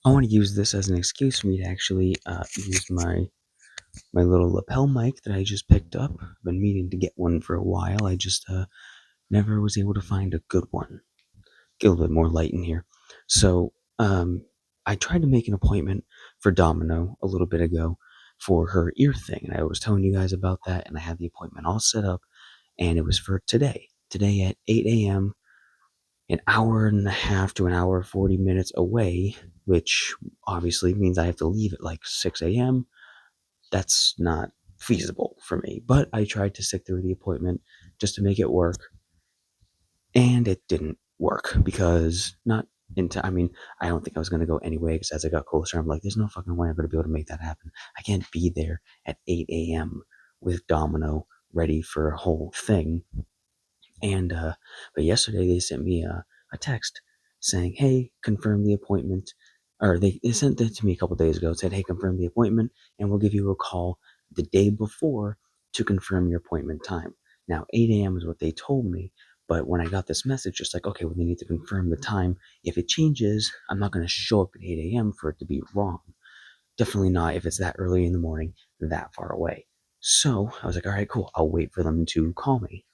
I want to use this as an excuse for me to actually use my little lapel mic that I just picked up. I've been meaning to get one for a while. I just never was able to find a good one. Get a little bit more light in here. So I tried to make an appointment for Domino a little bit ago for her ear thing, and I was telling you guys about that, and I had the appointment all set up, and it was for today. Today at 8 a.m., an hour and a half to an hour 40 minutes away, which obviously means I have to leave at like 6 a.m. That's not feasible for me. But I tried to stick through the appointment just to make it work, and it didn't work because not into. I mean, I don't think I was gonna go anyway because as I got closer, I'm like, there's no fucking way I'm gonna be able to make that happen. I can't be there at 8 a.m. with Domino ready for a whole thing. And but yesterday they sent me a text saying, "Hey, confirm the appointment." Or they sent it to me a couple days ago. It said, "Hey, confirm the appointment, and we'll give you a call the day before to confirm your appointment time." Now, 8 a.m. is what they told me, but when I got this message, just like, okay, well, they need to confirm the time. If it changes, I'm not going to show up at 8 a.m. for it to be wrong. Definitely not if it's that early in the morning, that far away. So I was like, all right, cool. I'll wait for them to call me.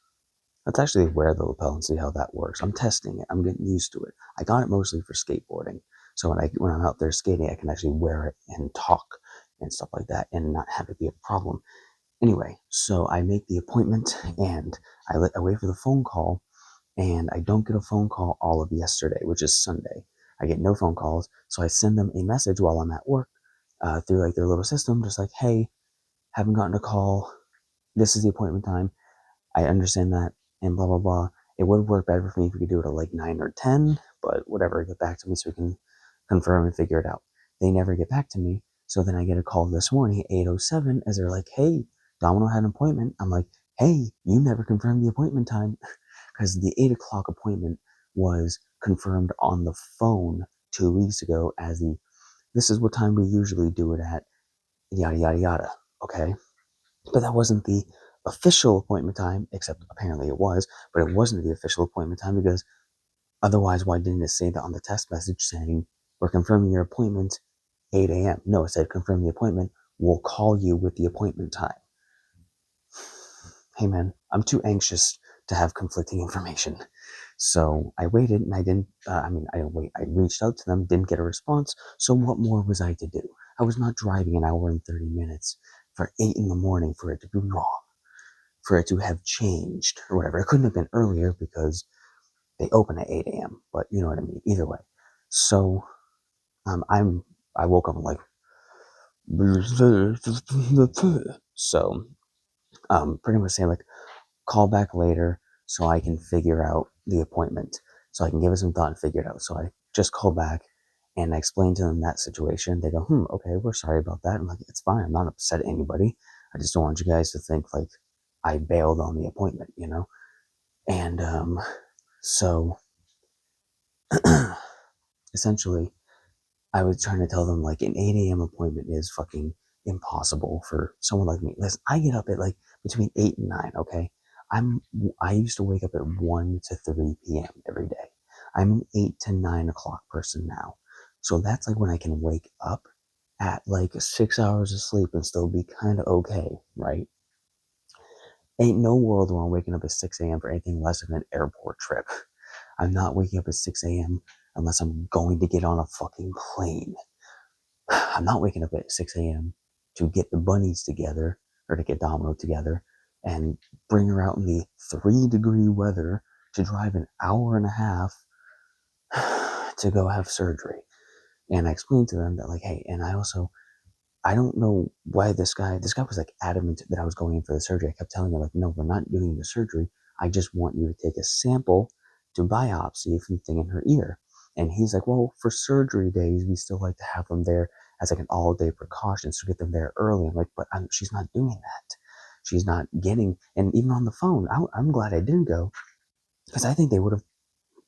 Let's actually wear the lapel and see how that works. I'm testing it. I'm getting used to it. I got it mostly for skateboarding. So when I'm out there skating, I can actually wear it and talk and stuff like that and not have it be a problem. Anyway, so I make the appointment and I wait for the phone call, and I don't get a phone call all of yesterday, which is Sunday. I get no phone calls. So I send them a message while I'm at work through like their little system, just like, hey, haven't gotten a call. This is the appointment time. I understand that, and blah blah blah. It would work better for me if we could do it at like 9 or 10, but whatever. Get back to me so we can confirm and figure it out. They never get back to me, so then I get a call this morning at 8:07 as they're like, "Hey, Domino had an appointment." I'm like, "Hey, you never confirmed the appointment time," because the 8 o'clock appointment was confirmed on the phone 2 weeks ago as the this is what time we usually do it at, yada yada yada. Okay, but that wasn't the official appointment time, except apparently it was, but it wasn't the official appointment time because otherwise, why didn't it say that on the text message saying, we're confirming your appointment 8 a.m.? No, it said, confirm the appointment. We'll call you with the appointment time. Hey man, I'm too anxious to have conflicting information. So I waited and I didn't, I didn't wait. I reached out to them, didn't get a response. So what more was I to do? I was not driving an hour and 30 minutes for 8 in the morning for it to be wrong, for it to have changed or whatever. It couldn't have been earlier because they open at 8 a.m., but you know what I mean. Either way. So I woke up like, so pretty much saying like, call back later so I can figure out the appointment, so I can give it some thought and figure it out. So I just call back and I explain to them that situation. They go, okay, we're sorry about that. I'm like, it's fine. I'm not upset at anybody. I just don't want you guys to think like I bailed on the appointment, you know? And so essentially, I was trying to tell them like an 8 a.m. appointment is fucking impossible for someone like me. Listen, I get up at like between 8 and 9, okay? I'm I used to wake up at 1 to 3 p.m. every day. I'm an 8 to 9 o'clock person now. So that's like when I can wake up at like 6 hours of sleep and still be kind of okay, right? Ain't no world where I'm waking up at 6 a.m. for anything less than an airport trip. I'm not waking up at 6 a.m. unless I'm going to get on a fucking plane. I'm not waking up at 6 a.m. to get the bunnies together or to get Domino together and bring her out in the 3-degree weather to drive an hour and a half to go have surgery. And I explained to them that, like, hey, and I don't know why this guy was like adamant that I was going in for the surgery. I kept telling him, like, no, we're not doing the surgery. I just want you to take a sample to biopsy anything in her ear. And he's like, well, for surgery days, we still like to have them there as like an all day precaution. So get them there early. I'm like, but she's not doing that. She's not getting, and even on the phone, I'm glad I didn't go because I think they would have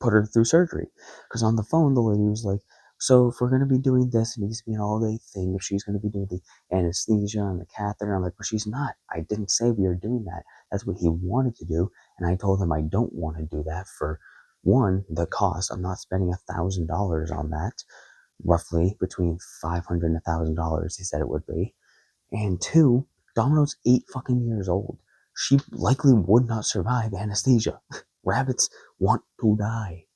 put her through surgery. Because on the phone, the lady was like, so if we're going to be doing this, it needs to be an all day thing. If she's going to be doing the anesthesia and the catheter, I'm like, but she's not. I didn't say we were doing that. That's what he wanted to do. And I told him I don't want to do that for one, the cost. I'm not spending $1,000 on that. roughly between $500 and $1,000, he said it would be. And two, Domino's 8 fucking years old. She likely would not survive anesthesia. Rabbits want to die.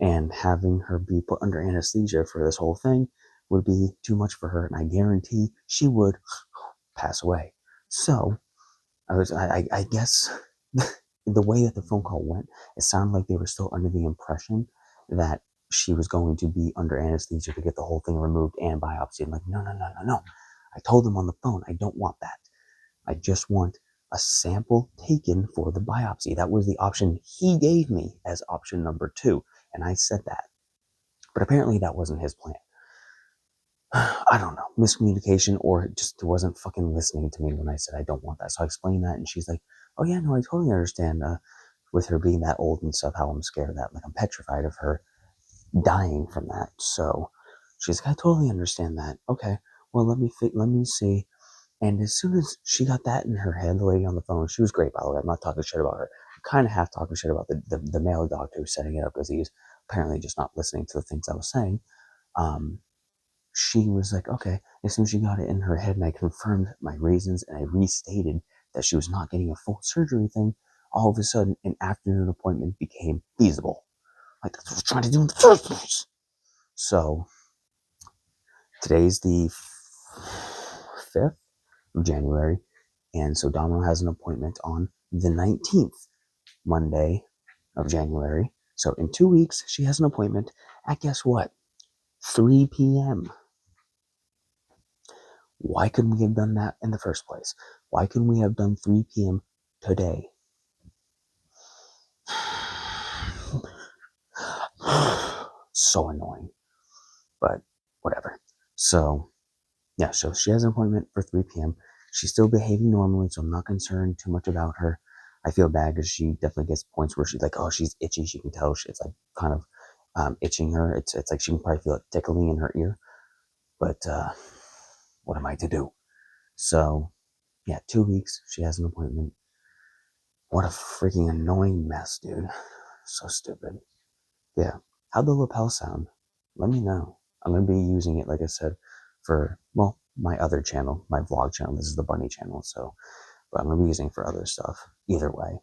And having her be put under anesthesia for this whole thing would be too much for her, and I guarantee she would pass away. So, I guess the way that the phone call went, it sounded like they were still under the impression that she was going to be under anesthesia to get the whole thing removed and biopsy. I'm like, no, no, no, no, no. I told them on the phone, I don't want that. I just want a sample taken for the biopsy. That was the option he gave me as option number two. And I said that. But apparently that wasn't his plan. I don't know, miscommunication, or just wasn't fucking listening to me when I said I don't want that. So I explained that, and she's like, "Oh yeah, no, I totally understand." With her being that old and stuff, how I'm scared of that. Like I'm petrified of her dying from that. So she's like, "I totally understand that." Okay, well let me see. And as soon as she got that in her head, the lady on the phone, she was great, by the way. I'm not talking shit about her. I'm kind of half talking shit about the male doctor who's setting it up, because he's apparently just not listening to the things I was saying. Um, she was like, okay. As soon as she got it in her head and I confirmed my reasons and I restated that she was not getting a full surgery thing, all of a sudden an afternoon appointment became feasible. Like that's what I was trying to do in the first place. So today's the 5th of January. And so Domino has an appointment on the 19th, Monday of January. So in 2 weeks, she has an appointment at, guess what? 3 p.m. Why couldn't we have done that in the first place? Why couldn't we have done 3 p.m. today? So annoying, but whatever. So, yeah, so she has an appointment for 3 p.m. She's still behaving normally, so I'm not concerned too much about her. I feel bad because she definitely gets points where she's like, oh, she's itchy. She can tell it's like kind of itching her. It's like she can probably feel it tickling in her ear. But what am I to do? So, yeah, 2 weeks. She has an appointment. What a freaking annoying mess, dude. So stupid. Yeah. How'd the lapel sound? Let me know. I'm going to be using it, like I said, for, well, my other channel, my vlog channel. This is the bunny channel, so, but I'm going to be using it for other stuff. Either way.